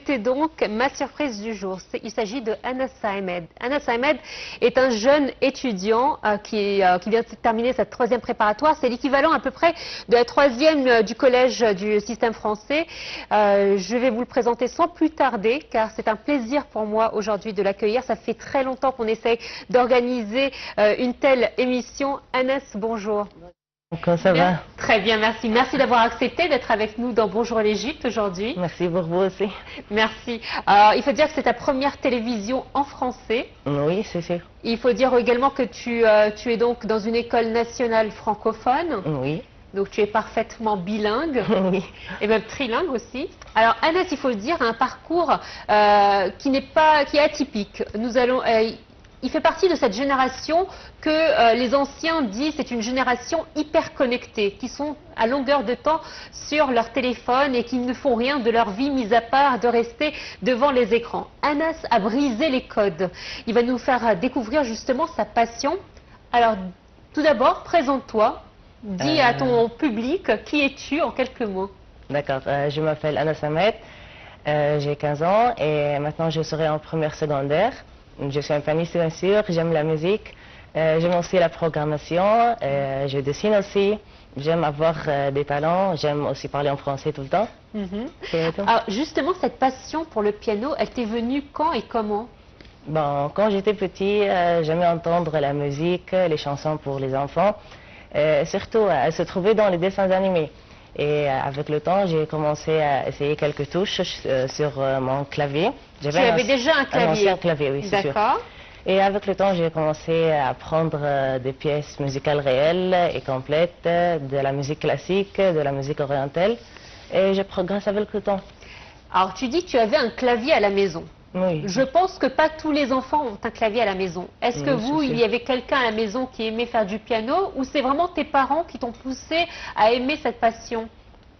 C'était donc ma surprise du jour. Il s'agit de Anas Saemed. Anas Saemed est un jeune étudiant qui vient de terminer sa 3e préparatoire. C'est l'équivalent à peu près de la 3e du collège du système français. Je vais vous le présenter sans plus tarder, car c'est un plaisir pour moi aujourd'hui de l'accueillir. Ça fait très longtemps qu'on essaye d'organiser une telle émission. Anas, bonjour. Comment ça va? Très bien, merci. Merci d'avoir accepté d'être avec nous dans Bonjour l'Égypte aujourd'hui. Merci pour vous aussi. Merci. Il faut dire que c'est ta première télévision en français. Oui, c'est sûr. Il faut dire également que tu es donc dans une école nationale francophone. Oui. Donc tu es parfaitement bilingue. Oui. Et même trilingue aussi. Alors Anas, il faut le dire, a un parcours qui est atypique. Il fait partie de cette génération que les anciens disent c'est une génération hyper connectée, qui sont à longueur de temps sur leur téléphone et qui ne font rien de leur vie, mis à part de rester devant les écrans. Anas a brisé les codes. Il va nous faire découvrir justement sa passion. Alors, tout d'abord, présente-toi. Dis à ton public qui es-tu en quelques mots. D'accord, je m'appelle Anas Saemed, j'ai 15 ans et maintenant je serai en première secondaire. Je suis un pianiste bien sûr, j'aime la musique, j'aime aussi la programmation, je dessine aussi, j'aime avoir des talents, j'aime aussi parler en français tout le temps. Alors justement, cette passion pour le piano, elle t'est venue quand et comment? Bon, quand j'étais petit, j'aimais entendre la musique, les chansons pour les enfants, surtout elle se trouvait dans les dessins animés. Et avec le temps, j'ai commencé à essayer quelques touches sur mon clavier. Tu avais déjà un clavier? Un ancien clavier, oui, c'est sûr. D'accord. Et avec le temps, j'ai commencé à apprendre des pièces musicales réelles et complètes, de la musique classique, de la musique orientale. Et je progresse avec le temps. Alors, tu dis que tu avais un clavier à la maison. Oui. Je pense que pas tous les enfants ont un clavier à la maison. Est-ce que vous, il y avait quelqu'un à la maison qui aimait faire du piano ou c'est vraiment tes parents qui t'ont poussé à aimer cette passion?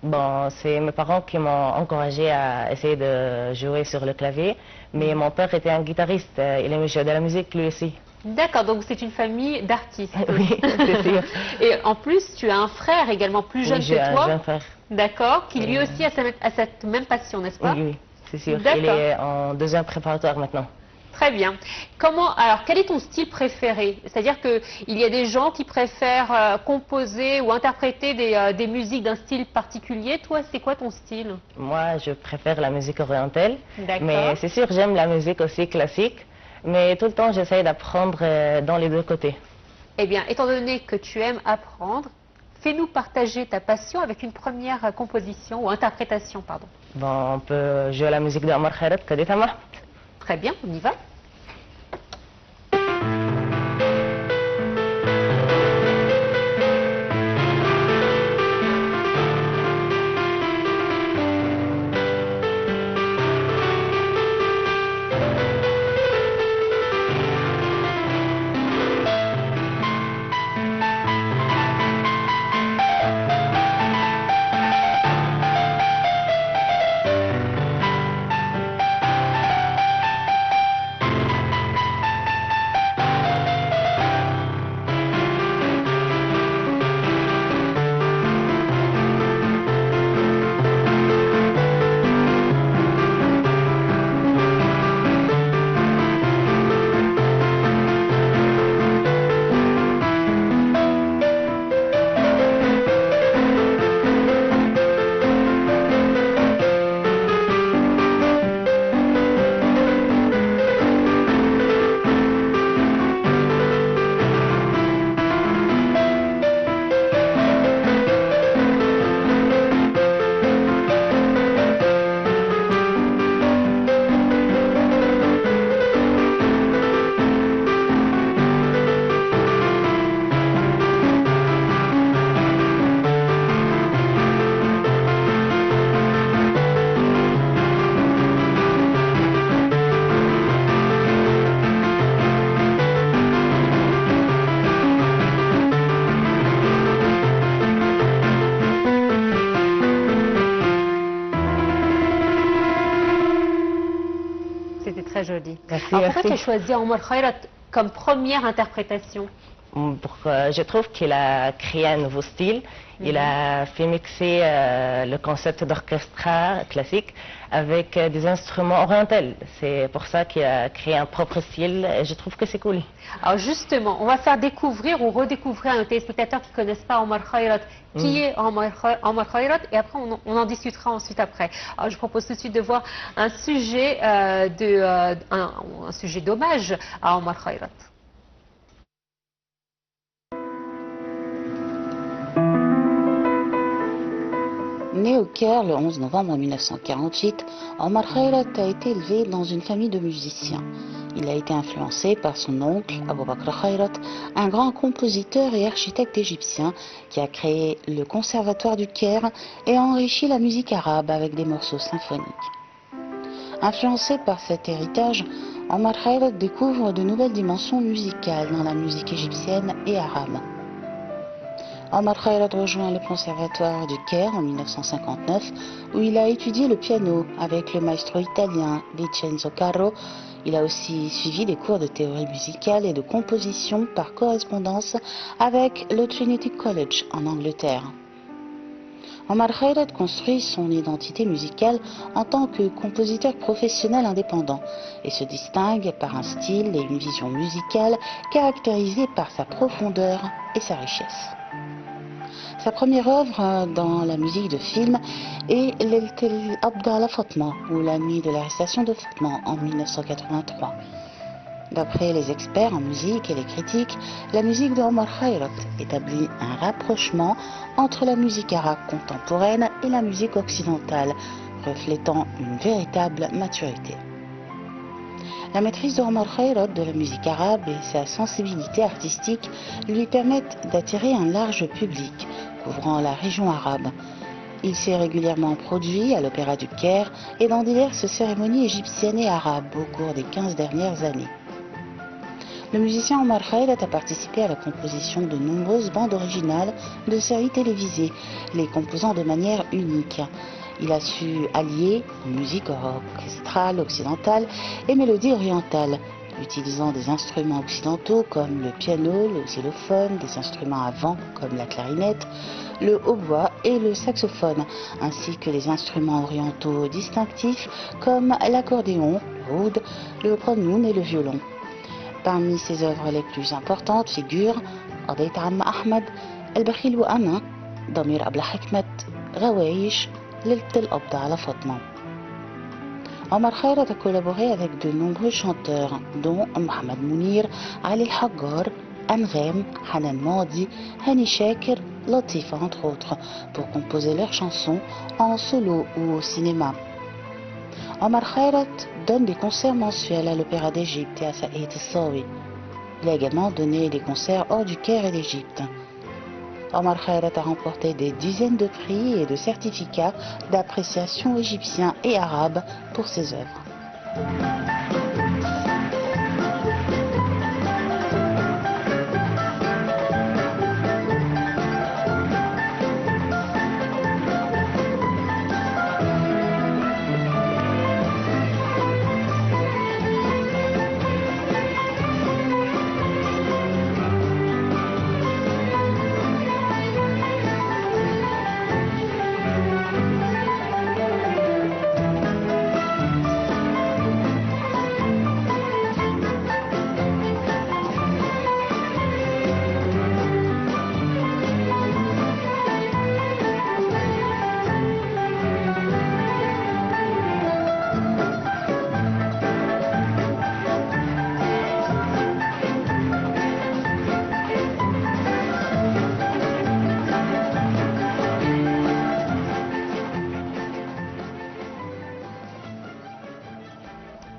Bon, c'est mes parents qui m'ont encouragé à essayer de jouer sur le clavier, mais mon père était un guitariste, il aimait jouer de la musique lui aussi. D'accord, donc c'est une famille d'artistes. Oui, c'est sûr. Et en plus, tu as un frère également plus jeune que toi. Un jeune frère. D'accord, qui lui aussi a cette même passion, n'est-ce pas? Oui, oui, c'est sûr. D'accord. Il est en 2e préparatoire maintenant. Très bien. Alors, quel est ton style préféré? C'est-à-dire qu'il y a des gens qui préfèrent composer ou interpréter des musiques d'un style particulier. Toi, c'est quoi ton style? Moi, je préfère la musique orientale. D'accord. Mais c'est sûr, j'aime la musique aussi classique. Mais tout le temps, j'essaie d'apprendre dans les deux côtés. Eh bien, étant donné que tu aimes apprendre, fais-nous partager ta passion avec une première composition ou interprétation, pardon. Bon, on peut jouer la musique de Omar Khayrat, Kaditama. Très bien, on y va. C'était très joli. Merci, Alors pourquoi merci. tu as choisi Omar Khayrat comme première interprétation? Je trouve qu'il a créé un nouveau style. Il a fait mixer le concept d'orchestre classique avec des instruments orientaux. C'est pour ça qu'il a créé un propre style et je trouve que c'est cool. Alors justement, on va faire découvrir ou redécouvrir à nos téléspectateurs qui ne connaissent pas Omar Khairat qui est Omar Khairat et après on en discutera ensuite après. Alors je propose tout de suite de voir un sujet un sujet d'hommage à Omar Khairat. Né au Caire le 11 novembre 1948, Omar Khairat a été élevé dans une famille de musiciens. Il a été influencé par son oncle, Abou Bakr Khairat, un grand compositeur et architecte égyptien qui a créé le Conservatoire du Caire et a enrichi la musique arabe avec des morceaux symphoniques. Influencé par cet héritage, Omar Khairat découvre de nouvelles dimensions musicales dans la musique égyptienne et arabe. Omar Khairat rejoint le Conservatoire du Caire en 1959 où il a étudié le piano avec le maestro italien Vincenzo Carro. Il a aussi suivi des cours de théorie musicale et de composition par correspondance avec le Trinity College en Angleterre. Omar Khairat construit son identité musicale en tant que compositeur professionnel indépendant et se distingue par un style et une vision musicale caractérisés par sa profondeur et sa richesse. Sa première œuvre dans la musique de film est Leltel Abdallah Fatma, ou La nuit de l'arrestation de Fatma en 1983. D'après les experts en musique et les critiques, la musique de Omar Khairat établit un rapprochement entre la musique arabe contemporaine et la musique occidentale, reflétant une véritable maturité. La maîtrise de Omar Khairat de la musique arabe et sa sensibilité artistique lui permettent d'attirer un large public couvrant la région arabe. Il s'est régulièrement produit à l'Opéra du Caire et dans diverses cérémonies égyptiennes et arabes au cours des 15 dernières années. Le musicien Omar Khairat a participé à la composition de nombreuses bandes originales de séries télévisées, les composant de manière unique. Il a su allier musique orchestrale occidentale et mélodie orientale, utilisant des instruments occidentaux comme le piano, le xylophone, des instruments à vent comme la clarinette, le hautbois et le saxophone, ainsi que les instruments orientaux distinctifs comme l'accordéon, l'oud, le qanun et le violon. Parmi ses œuvres les plus importantes figurent Qadait Amma Ahmed, El Bakhil wa Ana, Damir Abla Hikmet, Rawaish, Leltel Abdallah Fatma. Omar Khairat a collaboré avec de nombreux chanteurs, dont Mohamed Mounir, Ali Haggar, Anrem, Hanan Madi, Hani Shakir, Latifa entre autres, pour composer leurs chansons en solo ou au cinéma. Omar Khairat donne des concerts mensuels à l'Opéra d'Égypte et à Saïd el-Sawi. Il a également donné des concerts hors du Caire et d'Égypte. Omar Khairat a remporté des dizaines de prix et de certificats d'appréciation égyptiens et arabes pour ses œuvres.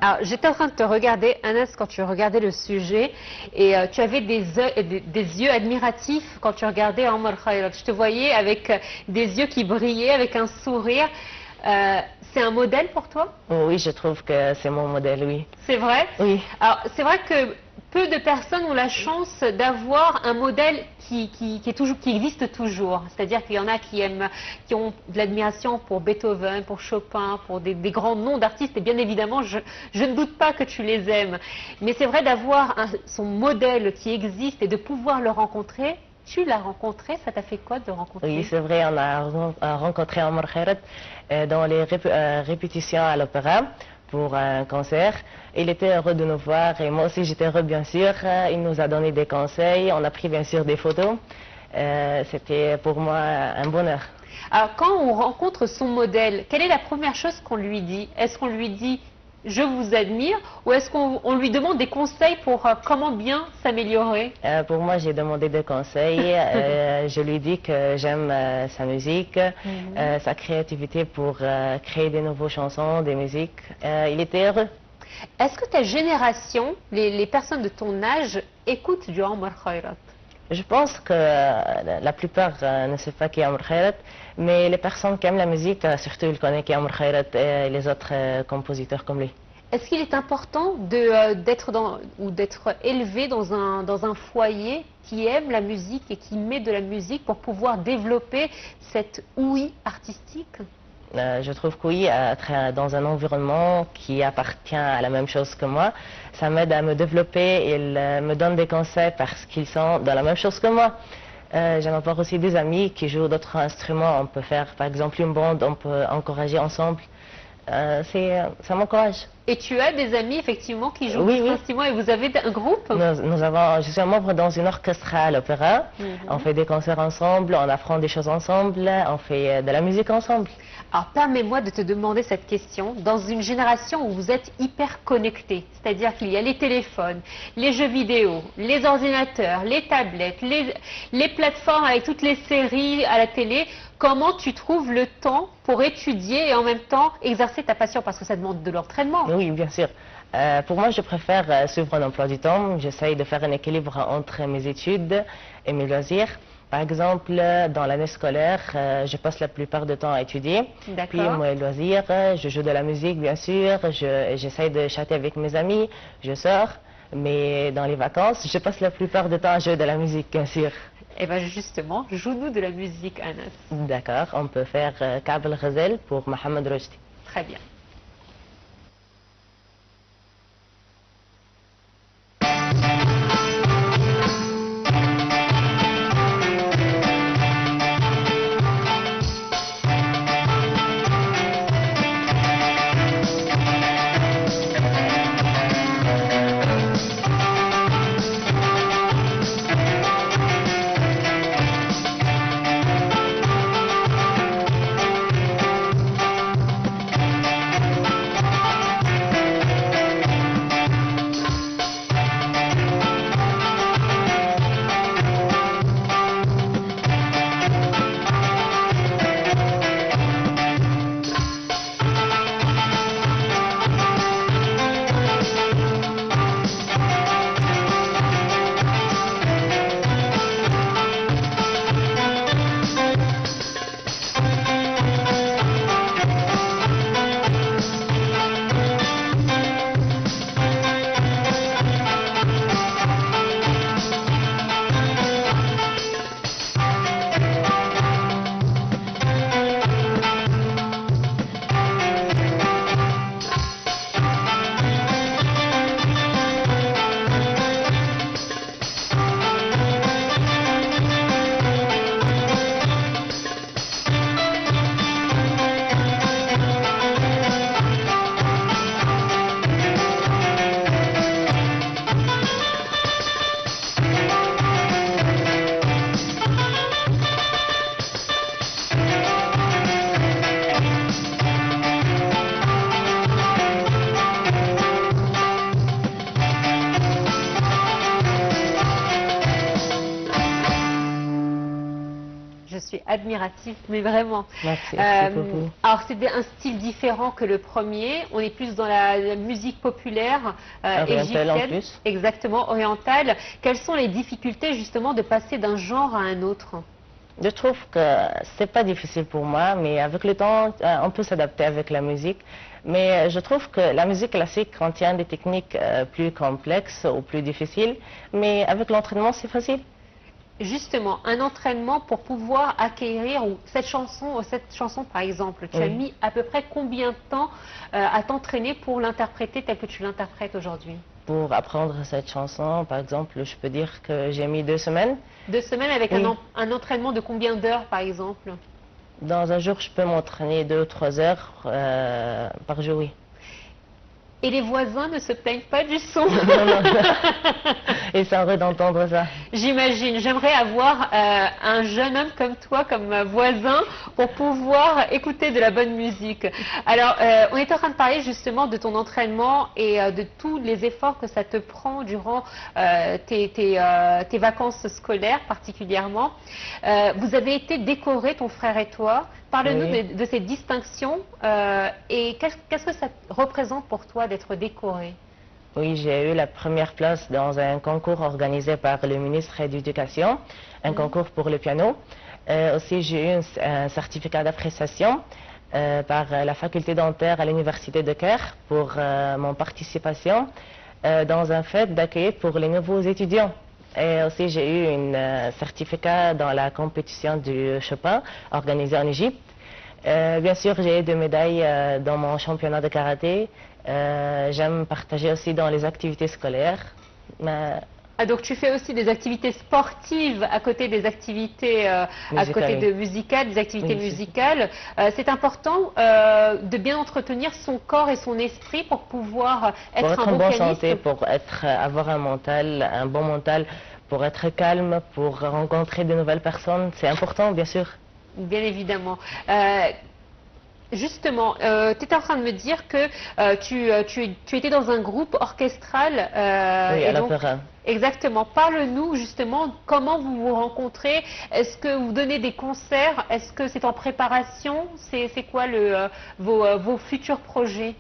Alors, j'étais en train de te regarder, Anas, quand tu regardais le sujet, et tu avais des yeux admiratifs quand tu regardais Omar Khairat. Je te voyais avec des yeux qui brillaient, avec un sourire. C'est un modèle pour toi? Oui, je trouve que c'est mon modèle, oui. C'est vrai? Oui. Alors, c'est vrai que peu de personnes ont la chance d'avoir un modèle qui existe toujours. C'est-à-dire qu'il y en a qui ont de l'admiration pour Beethoven, pour Chopin, pour des grands noms d'artistes. Et bien évidemment, je ne doute pas que tu les aimes. Mais c'est vrai d'avoir son modèle qui existe et de pouvoir le rencontrer. Tu l'as rencontré, ça t'a fait quoi de le rencontrer? Oui, c'est vrai, on a rencontré Omar Khairat dans les répétitions à l'opéra pour un concert. Il était heureux de nous voir et moi aussi j'étais heureux bien sûr. Il nous a donné des conseils, on a pris bien sûr des photos. C'était pour moi un bonheur. Alors quand on rencontre son modèle, quelle est la première chose qu'on lui dit? Est-ce qu'on lui dit je vous admire ou est-ce qu'on lui demande des conseils pour comment bien s'améliorer? Pour moi, j'ai demandé des conseils. Je lui dis que j'aime sa musique, sa créativité pour créer des nouvelles chansons, des musiques. Il était heureux. Est-ce que ta génération, les personnes de ton âge, écoutent du Omar Khairat? Je pense que la plupart ne savent pas qui est Omar Khairat, mais les personnes qui aiment la musique, surtout ils connaissent qui est Omar Khairat et les autres compositeurs comme lui. Est-ce qu'il est important d'être élevé dans un foyer qui aime la musique et qui met de la musique pour pouvoir développer cette ouïe artistique? Je trouve que oui, être dans un environnement qui appartient à la même chose que moi, ça m'aide à me développer. Ils me donnent des conseils parce qu'ils sont dans la même chose que moi. J'aime avoir aussi des amis qui jouent d'autres instruments. On peut faire par exemple une bande, on peut encourager ensemble. Ça m'encourage. Et tu as des amis effectivement qui jouent oui, d'autres instruments et vous avez un groupe? Je suis un membre dans une orchestre à l'opéra. On fait des concerts ensemble, on apprend des choses ensemble, on fait de la musique ensemble. Alors permets-moi de te demander cette question. Dans une génération où vous êtes hyper connectés, c'est-à-dire qu'il y a les téléphones, les jeux vidéo, les ordinateurs, les tablettes, les plateformes avec toutes les séries à la télé, comment tu trouves le temps pour étudier et en même temps exercer ta passion? Parce que ça demande de l'entraînement. Oui, bien sûr. Pour moi, je préfère suivre un emploi du temps. J'essaye de faire un équilibre entre mes études et mes loisirs. Par exemple, dans l'année scolaire, je passe la plupart du temps à étudier. Puis mes loisirs, je joue de la musique, bien sûr. J'essaye de chatter avec mes amis. Je sors. Mais dans les vacances, je passe la plupart du temps à jouer de la musique, bien sûr. Et bien justement, joue-nous de la musique, Anas. D'accord, on peut faire Ka'b el-Ghazal pour Mohamed Rojdi. Très bien. Je suis admirative, mais vraiment. Merci beaucoup. Alors c'est un style différent que le premier. On est plus dans la musique populaire Orientale en égyptienne, plus. exactement orientale. Quelles sont les difficultés justement de passer d'un genre à un autre? Je trouve que c'est pas difficile pour moi, mais avec le temps, on peut s'adapter avec la musique. Mais je trouve que la musique classique contient des techniques plus complexes ou plus difficiles, mais avec l'entraînement, c'est facile. Justement, un entraînement pour pouvoir acquérir cette chanson par exemple, tu as mis à peu près combien de temps à t'entraîner pour l'interpréter tel que tu l'interprètes aujourd'hui? Pour apprendre cette chanson, par exemple, je peux dire que j'ai mis 2 semaines. 2 semaines avec un entraînement de combien d'heures par exemple? Dans un jour, je peux m'entraîner 2 ou 3 heures par jour, oui. Et les voisins ne se plaignent pas du son? Non, non. Ils sont heureux d'entendre ça. J'imagine. J'aimerais avoir un jeune homme comme toi, comme voisin, pour pouvoir écouter de la bonne musique. Alors, on est en train de parler justement de ton entraînement et de tous les efforts que ça te prend durant tes vacances scolaires particulièrement. Vous avez été décorés, ton frère et toi. Parle-nous de ces distinctions et qu'est-ce que ça représente pour toi d'être décoré? Oui, j'ai eu la première place dans un concours organisé par le ministre de l'Éducation, un concours pour le piano. Aussi, j'ai eu un certificat d'appréciation par la faculté dentaire à l'université de Caire pour mon participation dans un fête d'accueil pour les nouveaux étudiants. Et aussi, j'ai eu un certificat dans la compétition du Chopin organisée en Égypte. Bien sûr, j'ai eu 2 médailles dans mon championnat de karaté. J'aime partager aussi dans les activités scolaires. Ah, donc tu fais aussi des activités sportives à côté des activités musicales, des activités musicales. C'est important de bien entretenir son corps et son esprit pour pouvoir être un bon bonne pianiste. santé, pour avoir un bon mental, pour être calme, pour rencontrer de nouvelles personnes. C'est important, bien sûr. Bien évidemment. Justement, tu étais en train de me dire que tu étais dans un groupe orchestral. Oui, à l'opéra. Exactement. Parle-nous justement comment vous vous rencontrez. Est-ce que vous donnez des concerts? Est-ce que c'est en préparation? C'est quoi vos futurs projets?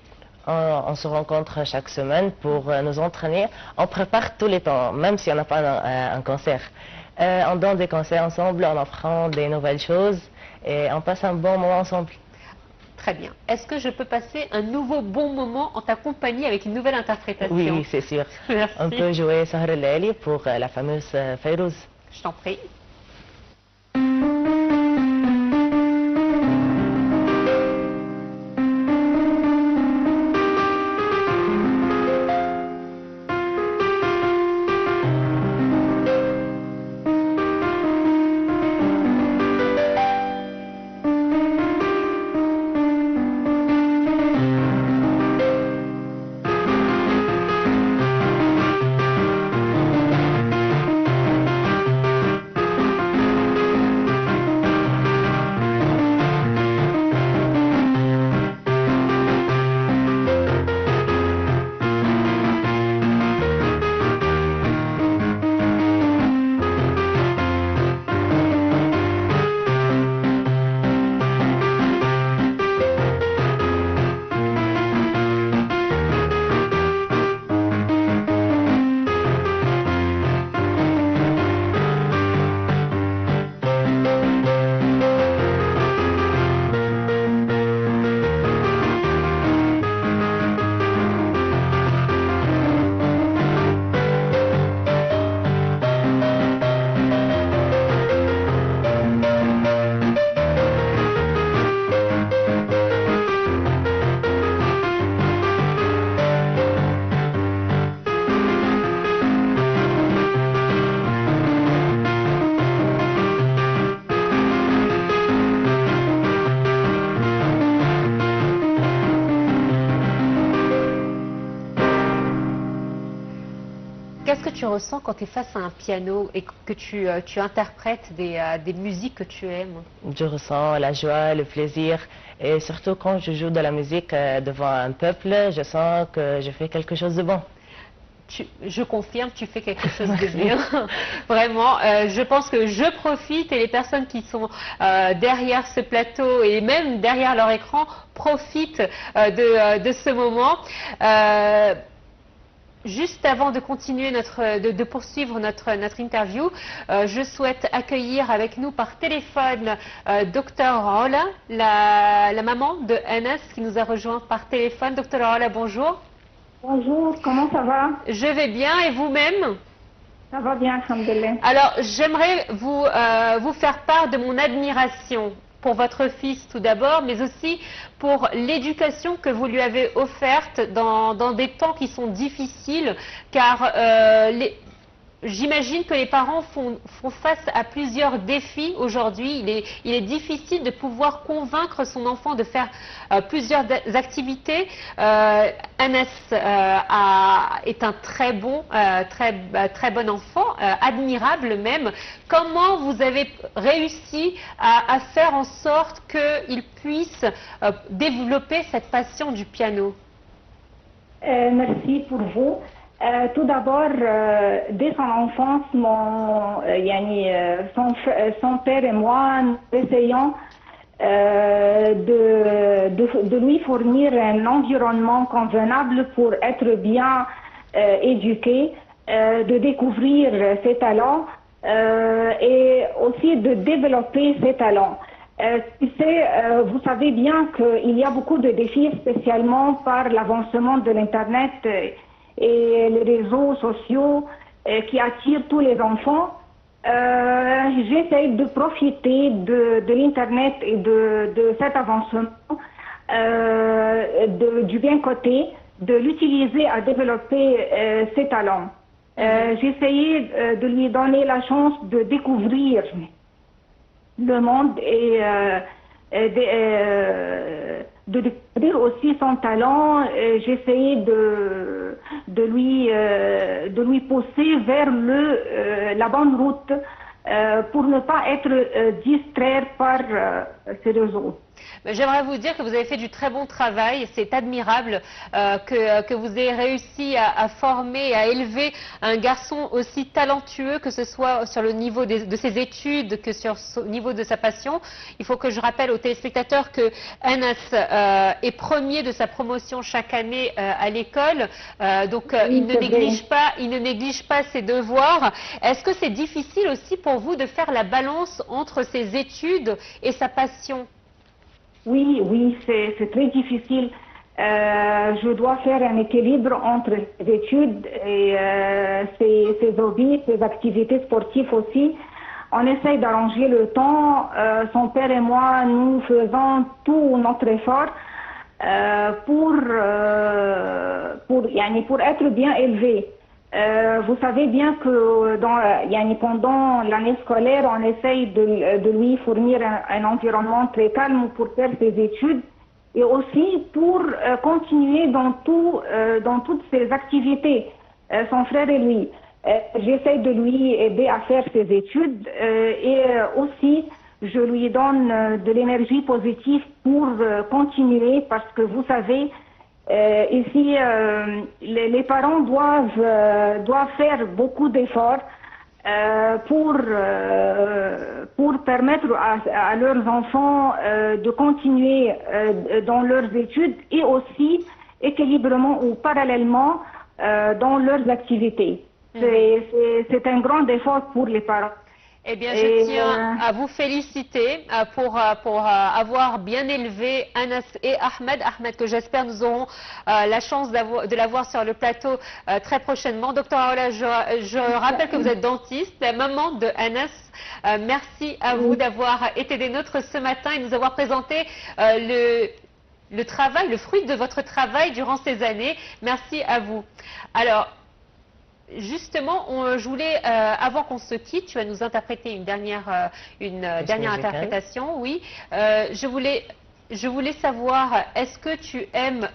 On se rencontre chaque semaine pour nous entraîner. On prépare tous les temps, même si on n'a pas un concert. On donne des concerts ensemble, on apprend des nouvelles choses et on passe un bon moment ensemble. Très bien. Est-ce que je peux passer un nouveau bon moment en ta compagnie avec une nouvelle interprétation? Oui, c'est sûr. Merci. On peut jouer Sahar al-Layli pour la fameuse Fayrouz. Je t'en prie. Qu'est-ce que tu ressens quand tu es face à un piano et que tu interprètes des musiques que tu aimes? Je ressens la joie, le plaisir et surtout quand je joue de la musique devant un peuple, je sens que je fais quelque chose de bon. Je confirme, tu fais quelque chose de bien. Vraiment, je pense que je profite et les personnes qui sont derrière ce plateau et même derrière leur écran profitent de ce moment. Juste avant de continuer de poursuivre notre interview, je souhaite accueillir avec nous par téléphone Dr Ola, la maman de Anas qui nous a rejoint par téléphone. Dr Ola, bonjour. Bonjour, comment ça va? Je vais bien et vous-même? Ça va bien, alhamdoulilah. Alors, j'aimerais vous faire part de mon admiration pour votre fils tout d'abord, mais aussi pour l'éducation que vous lui avez offerte dans des temps qui sont difficiles, car j'imagine que les parents font face à plusieurs défis aujourd'hui. Il est difficile de pouvoir convaincre son enfant de faire plusieurs activités. Anas est un très bon enfant, admirable même. Comment vous avez réussi à faire en sorte qu'il puisse développer cette passion du piano? Merci pour vous. Tout d'abord, dès son enfance, son père et moi, nous essayons de lui fournir un environnement convenable pour être bien éduqué, de découvrir ses talents et aussi de développer ses talents. Vous savez bien qu'il y a beaucoup de défis, spécialement par l'avancement de l'Internet et les réseaux sociaux qui attirent tous les enfants. J'essaie de profiter de l'Internet et de cet avancement du bien côté, de l'utiliser à développer ses talents. J'ai essayé de lui donner la chance de découvrir le monde et de découvrir aussi son talent. J'ai essayé de lui pousser vers la bonne route pour ne pas être distrait par ces réseaux. J'aimerais vous dire que vous avez fait du très bon travail. C'est admirable que vous ayez réussi à former, à élever un garçon aussi talentueux, que ce soit sur le niveau de ses études que sur le niveau de sa passion. Il faut que je rappelle aux téléspectateurs que Anas est premier de sa promotion chaque année à l'école. Donc il ne néglige pas ses devoirs. Est-ce que c'est difficile aussi pour vous de faire la balance entre ses études et sa passion? Oui, c'est très difficile. Je dois faire un équilibre entre les études et ses hobbies, ses activités sportives aussi. On essaye d'arranger le temps. Son père et moi, nous faisons tout notre effort pour être bien élevés. Vous savez bien que pendant l'année scolaire, on essaye de lui fournir un environnement très calme pour faire ses études et aussi pour continuer dans toutes ses activités, son frère et lui. J'essaie de lui aider à faire ses études et aussi je lui donne de l'énergie positive pour continuer, parce que vous savez, ici, les parents doivent faire beaucoup d'efforts pour permettre à leurs enfants de continuer dans leurs études et aussi équilibrement ou parallèlement dans leurs activités. C'est un grand effort pour les parents. Eh bien, je tiens à vous féliciter pour avoir bien élevé Anas et Ahmed. Ahmed, que j'espère nous aurons la chance de l'avoir sur le plateau très prochainement. Docteur Ola, je rappelle que vous êtes dentiste, la maman de Anas. Merci à vous d'avoir été des nôtres ce matin et nous avoir présenté le travail, le fruit de votre travail durant ces années. Merci à vous. Alors, justement, je voulais, avant qu'on se quitte, tu vas nous interpréter une dernière interprétation, oui. Je voulais savoir, est-ce que tu aimes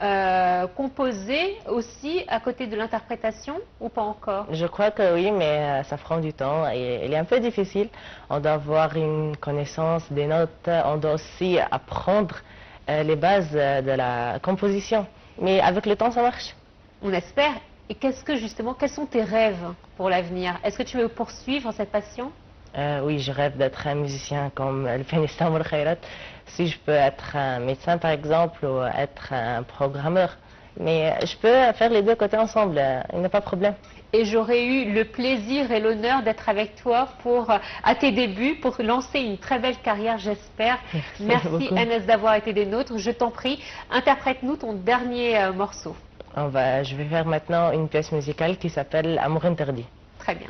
composer aussi à côté de l'interprétation ou pas encore? Je crois que oui, mais ça prend du temps et il est un peu difficile. On doit avoir une connaissance des notes, on doit aussi apprendre les bases de la composition. Mais avec le temps, ça marche. On espère. Et quels sont tes rêves pour l'avenir? Est-ce que tu veux poursuivre cette passion? Oui, je rêve d'être un musicien comme le pianiste Amr Khairat. Si je peux être un médecin par exemple ou être un programmeur, Mais je peux faire les deux côtés ensemble, il n'y a pas de problème. Et j'aurais eu le plaisir et l'honneur d'être avec toi à tes débuts pour lancer une très belle carrière, j'espère. Merci beaucoup. Anas d'avoir été des nôtres. Je t'en prie, interprète-nous ton dernier morceau. Je vais faire maintenant une pièce musicale qui s'appelle Amour interdit. Très bien.